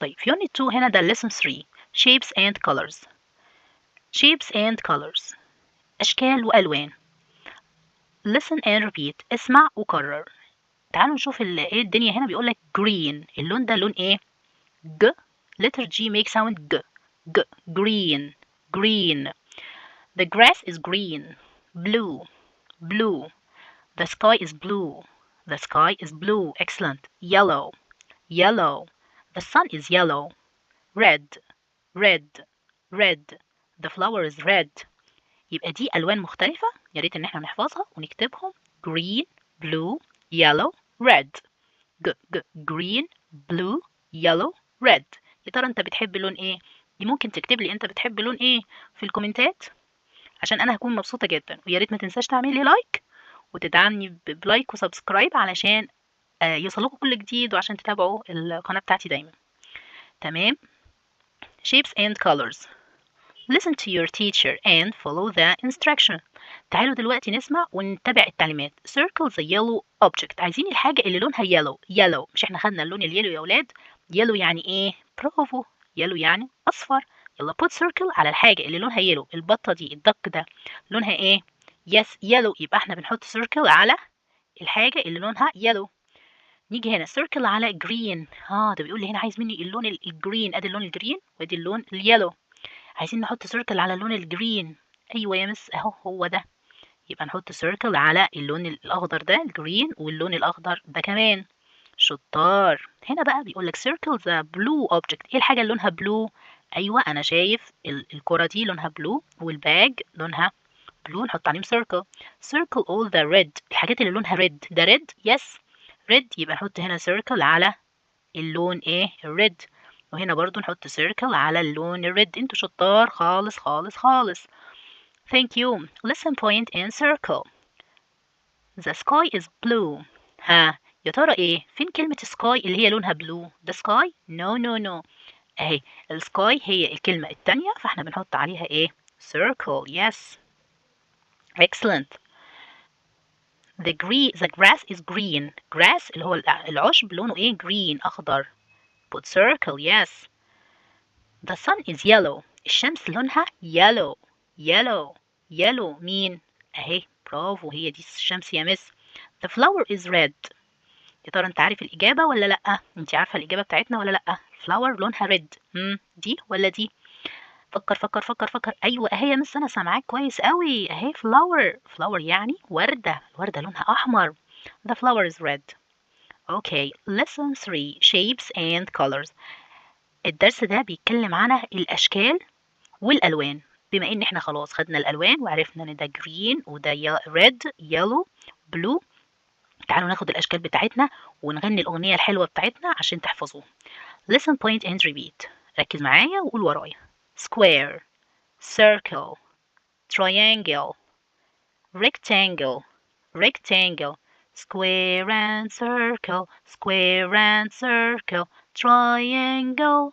طيب في unit 2 هنا ده lesson 3 shapes and colors. shapes and colors أشكال وألوان. listen and repeat اسمع وكرر. تعالوا نشوف ايه الدنيا هنا. بيقولك green اللون ده لون ايه؟ G letter G make sound G G green green. The grass is green. Blue blue. The sky is blue. The sky is blue. Excellent. Yellow yellow. The sun is yellow. Red red red. The flower is red. يبقى دي ألوان مختلفة يا ريت إن احنا نحفظها ونكتبهم. green blue yellow red. green blue yellow red. يا ترى انت بتحب لون ايه؟ دي ممكن تكتب لي انت بتحب لون ايه في الكومنتات عشان انا هكون مبسوطة جدا. ويا ريت ما تنساش تعمل لي لايك وتدعمني بلايك وسبسكرايب علشان يوصلكوا كل جديد وعشان تتابعوا القناة بتاعتي دايما. تمام. shapes and colors. Listen to your teacher and follow the instruction. تعالوا دلوقتي نسمع ونتبع التعليمات. Circle the yellow object. عايزين الحاجة اللي لونها yellow. مش احنا خدنا اللون اليلو يا ولاد؟ yellow يعني ايه؟ برافو. yellow يعني أصفر. يلا put circle على الحاجة اللي لونها yellow. البطة دي الدك ده لونها ايه؟ yes yellow. يبقى احنا بنحط circle على الحاجة اللي لونها yellow. نيجي هنا circle على green. ده بيقول لي هنا عايز مني اللون الجرين. ادي اللون الجرين وادي اللون اليلو. عايزين نحط سيركل على اللون الجرين. ايوه يا مس اهو هو ده. يبقى نحط سيركل على اللون الاخضر ده الجرين واللون الاخضر ده كمان. شطار. هنا بقى بيقول لك circle the blue object. ايه الحاجه اللي لونها بلو؟ ايوه انا شايف الكره دي لونها بلو والباج لونها بلو. نحط عليهم circle. circle all the red. الحاجات اللي لونها red. ده red yes red. يبقى نحط هنا circle على اللون ايه؟ الريد. وهنا برضو نحط سيركل على اللون الريد. انتوا شطار خالص خالص خالص. Thank you. Listen, point and circle. The sky is blue. يا ترى ايه؟ فين كلمة sky اللي هي لونها blue؟ ده sky؟ No no no. اهي السكاي هي الكلمة التانية فاحنا بنحط عليها ايه؟ circle. Yes. Excellent. The grass is green. Grass اللي هو العشب لونه ايه؟ green أخضر. Put circle. Yes. The sun is yellow. الشمس لونها yellow. مين؟ اهي برافو هي دي الشمس يا مس. The flower is red. يا ترى انت عارف الإجابة ولا لأ؟ انت عارفة الإجابة بتاعتنا ولا لأ؟ flower لونها red. دي ولا دي؟ فكر فكر فكر فكر. أيوة أهي يا مس أنا سامعاك كويس قوي. أهي flower يعني وردة. الوردة لونها أحمر. The flower is red. Okay, lesson 3 shapes and colors. الدرس ده بيتكلم عن الأشكال والألوان. بما إن إحنا خلاص خدنا الألوان وعرفنا إن ده green وده red yellow blue. تعالوا ناخد الأشكال بتاعتنا ونغني الأغنية الحلوة بتاعتنا عشان تحفظوها. Listen, point and repeat. ركز معايا وقول ورايا. Square circle triangle rectangle rectangle square and circle triangle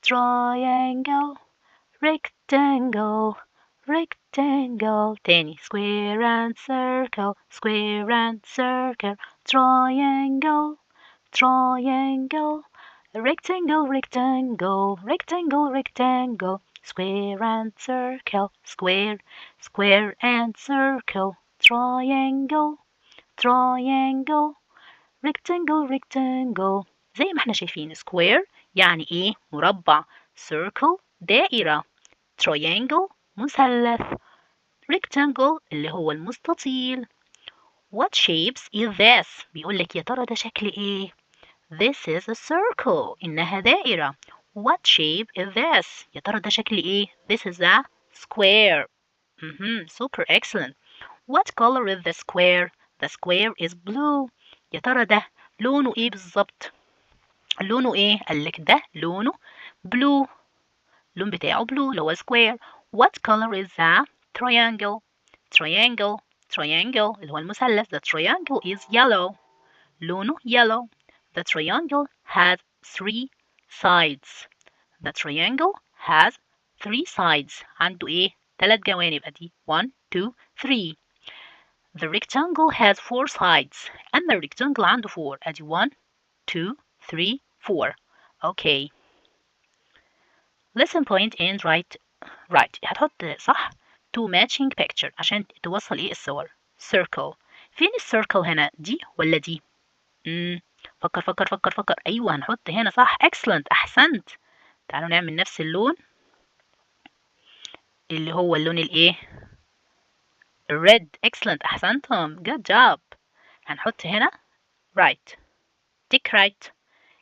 triangle rectangle rectangle. تاني square and circle triangle triangle rectangle rectangle square and circle square and circle triangle rectangle. زي ما احنا شايفين square يعني ايه؟ مربع. circle دائرة. triangle مثلث. rectangle اللي هو المستطيل. What shapes is this؟ بيقول لك يا ترى ده شكل ايه؟ This is a circle. إنها دائرة. What shape is this؟ يا ترى ده شكل ايه؟ This is a square. Super excellent. What color is the square؟ The square is blue. يا ترى ده لونه ايه بالظبط؟ لونه ايه؟ قالك ده لونه blue. اللون بتاعه blue اللي هو square. What color is the triangle؟ triangle اللي هو المثلث. The triangle is yellow. لونه yellow. The triangle has three sides. The triangle has three sides. عنده ايه؟ 3 جوانب ادي 1 2 3. The rectangle has 4 sides. أما الريكتانجل عنده 4 ادي 1 2 3 4. Okay. listen point and write right. هتحط صح to matching picture عشان توصل ايه الصور. circle. فين السيركل هنا؟ دي ولا دي؟ فكر فكر فكر فكر. ايوه هنحط هنا صح. excellent. احسنت. تعالوا نعمل نفس اللون اللي هو اللون الايه؟ red. excellent. احسنتم. good job. هنحط هنا right. tick right.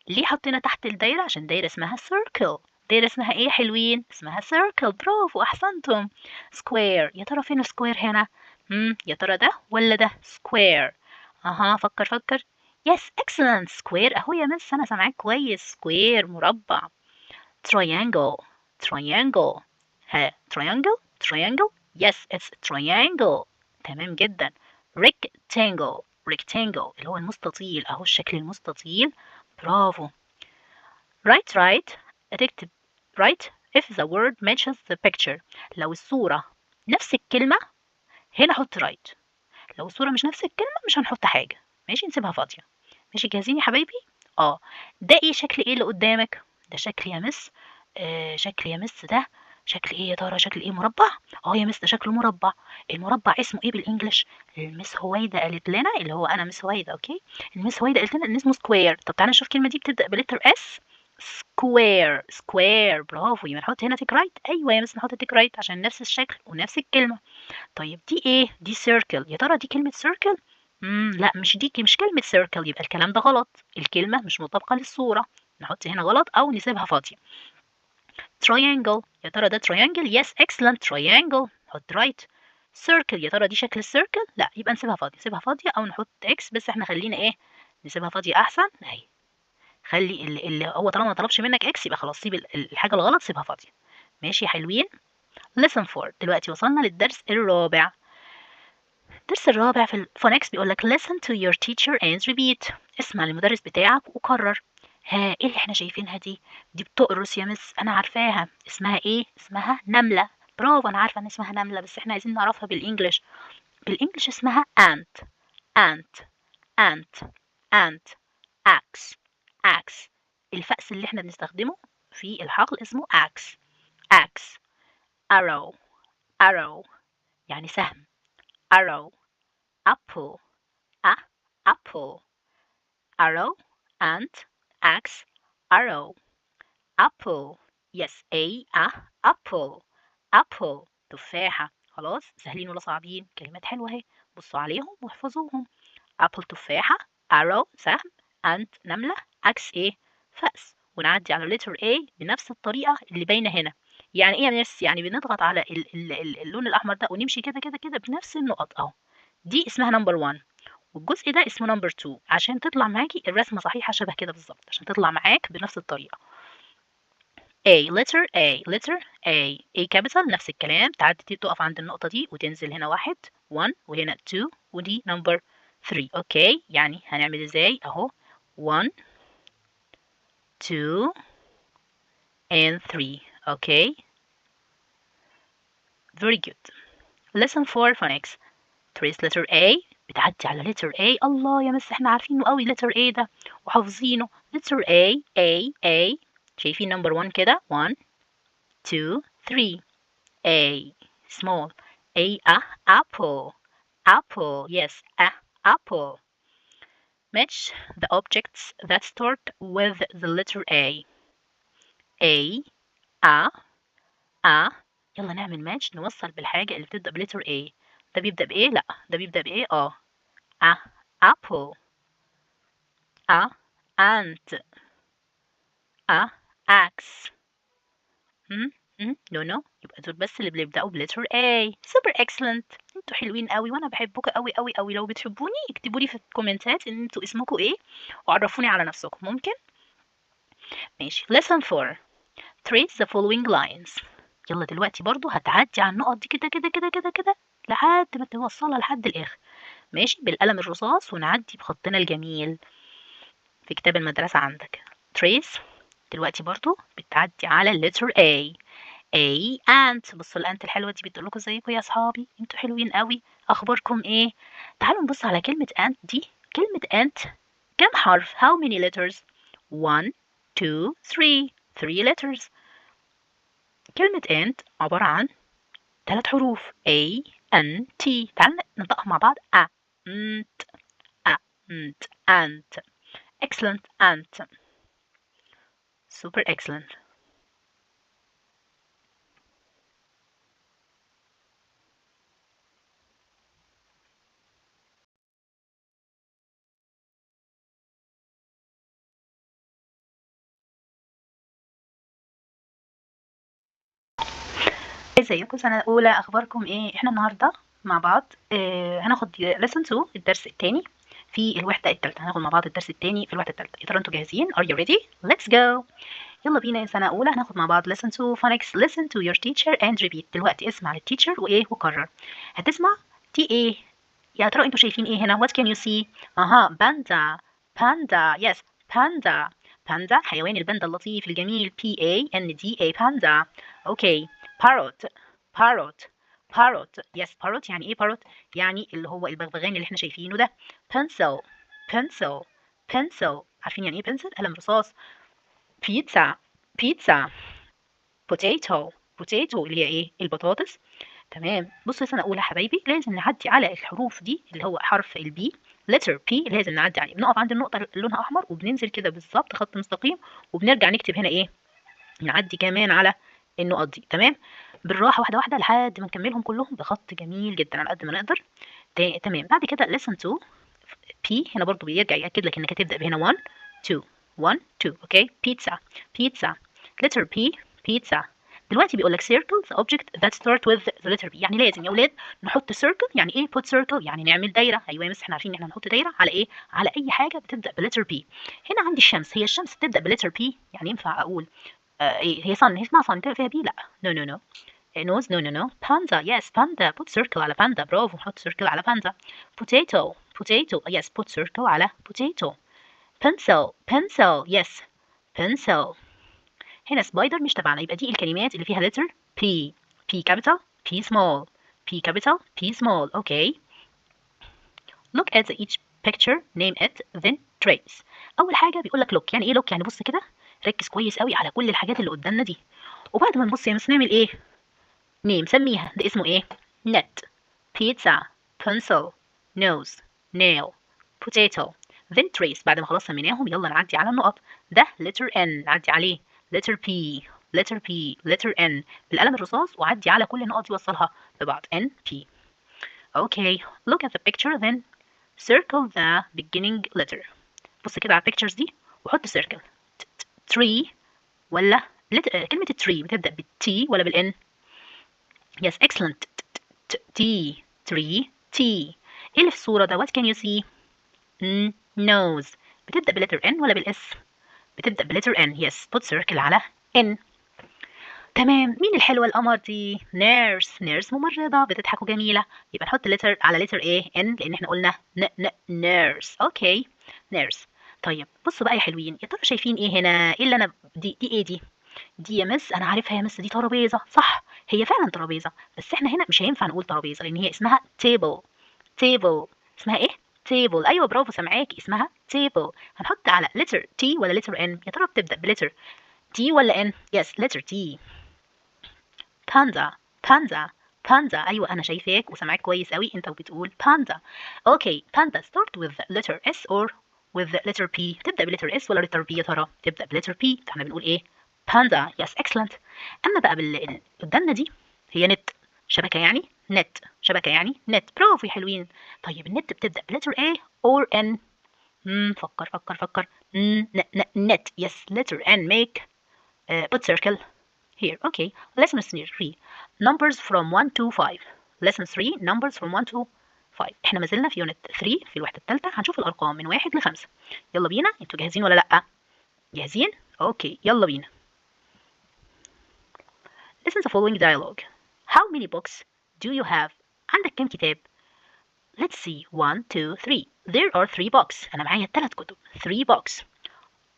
ليه حطينا تحت الدايرة؟ عشان دايرة اسمها circle. دايرة اسمها ايه يا حلوين؟ اسمها circle. برافو احسنتم. square. يا ترى فين السكوير هنا؟ يا ترى ده ولا ده؟ square. اها فكر فكر. yes excellent. square اهو يا مس انا سامعاك كويس. square مربع. triangle. triangle. ها triangle. triangle. yes it's triangle. تمام جدا. rectangle. rectangle اللي هو المستطيل اهو الشكل المستطيل. برافو. right. تكتب right if the word matches the picture. لو الصورة نفس الكلمة هنا حط right. لو الصورة مش نفس الكلمة مش هنحط حاجة. ماشي نسيبها فاضية. ماشي جاهزين يا حبايبي؟ ده ايه شكل ايه اللي قدامك؟ ده شكل يا مس شكل يا مس ده شكل ايه يا ترى؟ شكل ايه؟ مربع؟ يا مس ده شكله مربع. المربع اسمه ايه بالانجلش؟ المس هويدا قالت لنا اللي هو انا مس هويدا. اوكي المس هويدا قالت لنا ان اسمه سكوير. طب تعالى نشوف الكلمه دي بتبدا بلتر اس. سكوير. سكوير. برافو. يبقى نحط هنا تيك رايت. ايوه يا مس نحط تيك رايت عشان نفس الشكل ونفس الكلمه. طيب دي ايه؟ دي سيركل. يا ترى دي كلمه سيركل؟ لا مش دي مش كلمه سيركل. يبقى الكلام ده غلط. الكلمه مش مطابقه للصوره. نحط هنا غلط او نسيبها فاضيه. triangle. يا ترى ده triangle؟ yes excellent. triangle. نحط right. circle. يا ترى دي شكل السيركل؟ لا يبقى نسيبها فاضيه. نسيبها فاضيه او نحط x بس احنا خلينا ايه؟ نسيبها فاضيه احسن. اهي خلي اللي هو طالما ما طلبش منك x يبقى خلاص سيب الحاجه الغلط سيبها فاضيه. ماشي يا حلوين. lesson 4. دلوقتي وصلنا للدرس الرابع. الدرس الرابع في الفونكس بيقول لك listen to your teacher and repeat. اسمع للمدرس بتاعك وكرر. ايه اللي احنا شايفينها دي؟ دي بتقرص يا مس. انا عارفاها. اسمها ايه؟ اسمها نملة. برافو انا عارفة ان اسمها نملة بس احنا عايزين نعرفها بالانجلش. بالانجلش اسمها ant. ant. ant. ant. axe. axe. الفأس اللي احنا بنستخدمه في الحقل اسمه axe. axe. arrow. arrow يعني سهم. arrow. apple. apple. arrow. ant. axe. arrow. apple. yes apple. apple. تفاحة. خلاص سهلين ولا صعبين؟ كلمات حلوة اهي. بصوا عليهم واحفظوهم. apple تفاحة. arrow سهم. ant نملة. axe ايه؟ فأس. ونعدي على letter A بنفس الطريقة اللي باينة هنا. يعني ايه يا ناس؟ يعني بنضغط على اللون الأحمر ده ونمشي كده كده كده بنفس النقط اهو. دي اسمها number 1 والجزء ده اسمه number 2 عشان تطلع معاكي الرسمة صحيحة شبه كده بالظبط عشان تطلع معاك بنفس الطريقة. A letter A letter A capital نفس الكلام. تعدي تقف عند النقطة دي وتنزل هنا 1 وهنا 2 ودي number 3. اوكي يعني هنعمل ازاي اهو 1 2 and 3. اوكي very good. lesson 4 phonics. trace letter A. بتعدي على letter A. الله يا مس احنا عارفينه قوي letter A ده وحافظينه. letter A. شايفين number 1 كده 1 2 3. A small. Apple. Apple. Yes, apple. Match the objects that start with the letter A. A. يلا نعمل ماتش نوصل بالحاجة اللي بتبدأ بلتر A. ده بيبدأ بإيه؟ لأ ده بيبدأ بإيه؟ apple. ant. axe. no يبقى دول بس اللي بيبدأوا بلتر A. super excellent. انتوا حلوين قوي وانا بحبكم قوي قوي قوي. لو بتحبوني اكتبوا لي في الكومنتات ان انتوا اسمكم ايه وعرفوني على نفسكم. ممكن؟ ماشي. lesson 4. trace the following lines. يلا دلوقتي برضو هتعدي على النقط دي كده كده كده كده كده لحد ما توصلها لحد الاخر. ماشي بالقلم الرصاص ونعدي بخطنا الجميل في كتاب المدرسة عندك. trace دلوقتي برضو بتعدي على اللتر A. ant. بصوا الانت الحلوه دي بتقول لكم ازيكم يا اصحابي انتوا حلوين قوي اخباركم ايه. تعالوا نبص على كلمه ant دي. كلمه ant كم حرف؟ how many letters؟ 1 2 3 3 letters. كلمة and عبارة عن 3 حروف A N T. تعال ننطقها مع بعض. ant ant ant. Excellent ant. Super excellent. ازيكم سنة أولى، أخباركم إيه؟ إحنا النهاردة مع بعض هناخد lesson 2 الدرس التاني في الوحدة التالتة. هناخد مع بعض الدرس التاني في الوحدة التالتة. يا ترى انتوا جاهزين؟ Are you ready? Let's go. يلا بينا يا سنة أولى، هناخد مع بعض lesson 2 phonics. Listen to your teacher and repeat. دلوقتي اسمع للتيتشر وإيه وكرر. هتسمع دي إيه؟ يا ترى انتوا شايفين إيه هنا؟ What can you see؟ باندا. باندا. Yes باندا. باندا حيوان الباندا اللطيف الجميل. P-A-N-D-A باندا. Okay. parrot. parrot. parrot. yes parrot. يعني ايه parrot؟ يعني اللي هو البغبغان اللي احنا شايفينه ده. pencil. pencil. pencil. عارفين يعني ايه pencil؟ قلم رصاص. pizza. pizza. potato. potato اللي هي ايه؟ البطاطس. تمام. بصوا يا سنة أولى حبايبي، لازم نعدي على الحروف دي اللي هو حرف البي letter P لازم نعدي عليه. بنقف عند النقطة اللي لونها أحمر وبننزل كده بالظبط خط مستقيم وبنرجع نكتب هنا ايه؟ نعدي كمان على النقط دي. تمام. بالراحة واحدة واحدة لحد ما نكملهم كلهم بخط جميل جدا على قد ما نقدر. تمام. بعد كده listen to P. هنا برضو بيرجع يأكد لك انك هتبدأ بهنا 1 2 1 2. اوكي. pizza. pizza. letter P. pizza. دلوقتي بيقول لك circle the object that start with the letter P. يعني لازم يا اولاد نحط circle. يعني ايه put circle؟ يعني نعمل دايره. ايوه يا مس احنا عارفين ان احنا نحط دايره على ايه؟ على اي حاجه بتبدا بلتر P. هنا عندي الشمس. هي الشمس بتبدا بلتر P؟ يعني ينفع اقول إيه هي صن؟ هي اسمها صن فيها بي؟ لا. no no no. nose. no no no. panda. yes panda. put circle على panda. برافو. نحط circle على panda. potato. potato. yes put circle على potato. pencil. pencil. yes pencil. هنا spider مش تبعنا، يبقى دي الكلمات اللي فيها letter P. P capital P small. P capital P small. okay. look at each picture, name it, then trace. أول حاجة بيقول لك look. يعني إيه look؟ يعني بص كده، ركز كويس قوي على كل الحاجات اللي قدامنا دي، وبعد ما نبص يا مس نعمل إيه؟ name. سميها. ده اسمه إيه؟ net. pizza. pencil. nose. nail. potato. then trace. بعد ما خلاص سميناهم يلا نعدي على النقط. ده letter N نعدي عليه. letter P. letter P. letter N بالقلم الرصاص وعدي على كل النقط دي وصلها ببعض. N P. okay. look at the picture then circle the beginning letter. بص كده على البيكتشرز دي وحط circle. tree ولا كلمة tree بتبدأ بالتي ولا بالN؟ yes excellent. T. tree. T. ايه اللي في الصورة ده؟ what can you see؟ nose بتبدأ بلتر N ولا بالاس؟ بتبدأ بلتر N. yes put circle على N. تمام. مين الحلوة القمر دي؟ نيرس. نيرس ممرضة بتضحك وجميلة، يبقى نحط لتر على لتر ايه؟ N لأن احنا قلنا نيرس. اوكي نيرس. طيب بصوا بقى يا حلوين، يا ترى شايفين ايه هنا؟ ايه اللي انا دي ايه دي؟ دي يا مس انا عارفها يا مس، دي ترابيزة. صح هي فعلا ترابيزة، بس احنا هنا مش هينفع نقول ترابيزة لأن هي اسمها table. table. اسمها ايه؟ table. ايوه برافو سامعاكي، اسمها table. هنحط على letter T ولا letter N؟ يا ترى بتبدأ بلتر T ولا N؟ yes letter T. panda. panda. panda. ايوه انا شايفاك وسامعاك كويس قوي انت وبتقول panda. اوكي panda start with letter S or with letter P. تبدأ بلتر S ولا letter P يا ترى؟ تبدأ بلتر P. فاحنا بنقول ايه؟ panda. yes excellent. اما بقى قدامنا دي هي نت. شبكة يعني نت. شبكة يعني نت. برافو يا حلوين. طيب النت بتبدأ بلتر A or N؟ فكر فكر فكر. net. yes letter N. make put circle here. okay. lesson 3 numbers from 1 to 5. lesson 3 numbers from 1 to 5. احنا ما زلنا في يونت 3 في الوحدة الثالثة. هنشوف الأرقام من 1 ل5. يلا بينا. انتوا جاهزين ولا لأ؟ جاهزين؟ اوكي يلا بينا. listen to the following dialogue. how many books do you have؟ عندك كم كتاب؟ let's see 1 2 3. there are 3 books. أنا معايا 3 كتب. 3 books.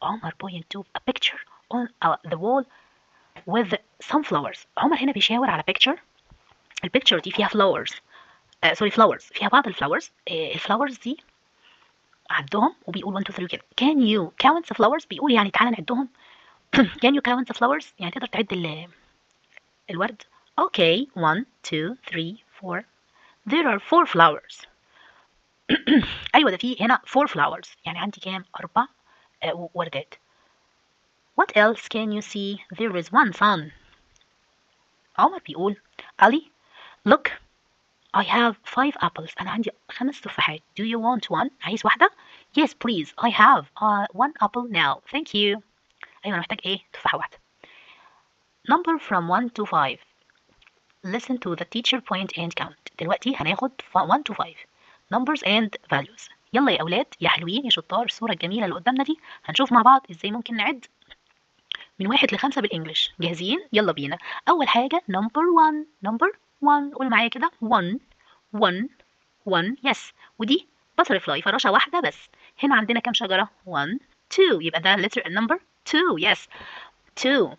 عمر point to a picture on the wall with some flowers. عمر هنا بيشاور على picture. البيكتشر دي فيها flowers. سوري flowers. فيها بعض الفلاورز. الفلاورز دي عدهم وبيقول 1 2 3 كده. can you count the flowers؟ بيقول يعني تعالى نعدهم. can you count the flowers؟ يعني تقدر تعد الورد. Okay, 1 2 3 4. There are 4 flowers. أيوة ده في هنا 4 flowers، يعني عندي كام؟ 4 وردات. What else can you see? There is one sun. عمر بيقول Ali, look, I have 5 apples. أنا عندي 5 تفاحات. Do you want one? عايز واحدة؟ Yes please, I have 1 apple now. Thank you. أيوة أنا محتاج إيه؟ تفاحة واحدة. Number from 1 to 5. Listen to the teacher point and count. دلوقتي هناخد 1 to 5 numbers and values. يلا يا أولاد يا حلوين يا شطار، الصورة الجميلة اللي قدامنا دي هنشوف مع بعض إزاي ممكن نعد من 1 ل5 بالإنجلش. جاهزين؟ يلا بينا. أول حاجة number 1. number 1 قول معايا كده 1 1 1. yes. ودي butterfly فراشة واحدة بس. هنا عندنا كام شجرة؟ 1 2. يبقى ده letter number 2. yes 2.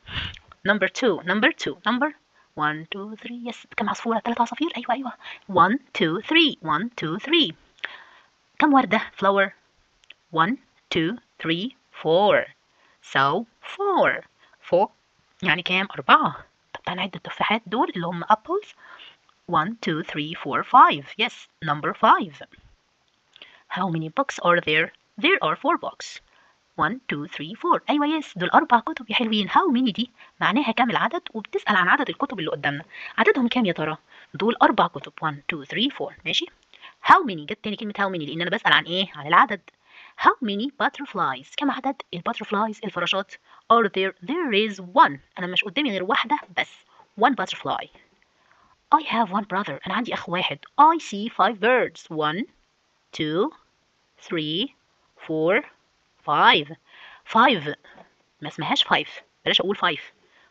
number 2 number 2 number 1 2 3. yes. كم عصفورة؟ 3 عصافير. أيوة 1 2 3 1 2 3. كم وردة؟ flower 1 2 3 4. so 4 4 يعني كام؟ 4. طب تعالى نعد التفاحات دول اللي هم apples. 1 2 3 4 5. yes number 5. how many books are there? there are 4 books. 1 2 3 4. أيوة يس دول 4 كتب يا حلوين. how many دي معناها كام العدد، وبتسأل عن عدد الكتب اللي قدامنا. عددهم كام يا ترى؟ دول 4 كتب 1 2 3 4. ماشي. how many جت تاني كلمة how many لأن أنا بسأل عن إيه؟ عن العدد. how many butterflies كم عدد الباترفلايز الفراشات؟ are there there is one. أنا مش قدامي غير واحدة بس. one butterfly. I have one brother. أنا عندي أخ واحد. I see 5 birds. 1 2 3 4 5. 5 ما اسمهاش 5. بلاش أقول 5.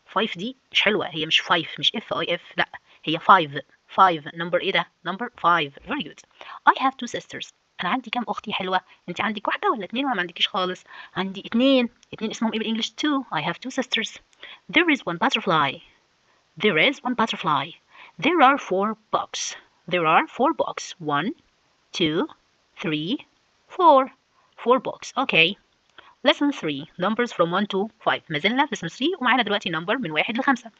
5 دي مش حلوة، هي مش 5 مش F لا هي 5. 5 number إيه ده؟ number 5. very good. I have 2 sisters. أنا عندي كام أختي حلوة؟ أنت عندك واحدة ولا 2 ولا ما عندكيش خالص؟ عندي 2. 2 اسمهم إيه بالإنجلش؟ 2. I have 2 sisters. There is one butterfly. There is one butterfly. There are 4 books. There are 4 books. 1 2 3 4. 4 books. Okay. lesson 3 numbers from 1 to 5. ما زلنا في lesson 3 ومعانا دلوقتي number من 1 ل 5.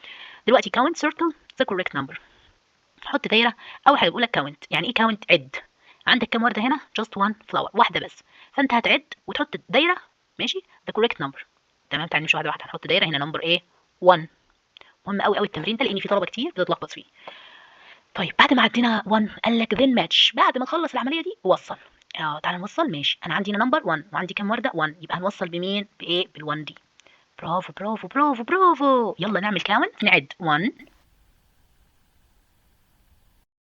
دلوقتي count circle the correct number. حط دايرة. أول حاجة بقول لك count. يعني إيه count؟ عد. عندك كام وردة هنا؟ just one flower واحدة بس. فأنت هتعد وتحط دايرة. ماشي. the correct number. تمام. تعالى نمشي واحدة واحدة. هنحط دايرة هنا number إيه؟ 1. مهم قوي قوي التمرين ده لأن في طلبة كتير بتتلخبط فيه. طيب بعد ما عدينا 1 قال لك then match. بعد ما نخلص العملية دي وصل. تعالى نوصل. ماشي. أنا عندي هنا number 1 وعندي كام وردة؟ 1. يبقى هنوصل بمين؟ بإيه؟ بال1 دي. برافو برافو برافو برافو. يلا نعمل كاونت. نعد 1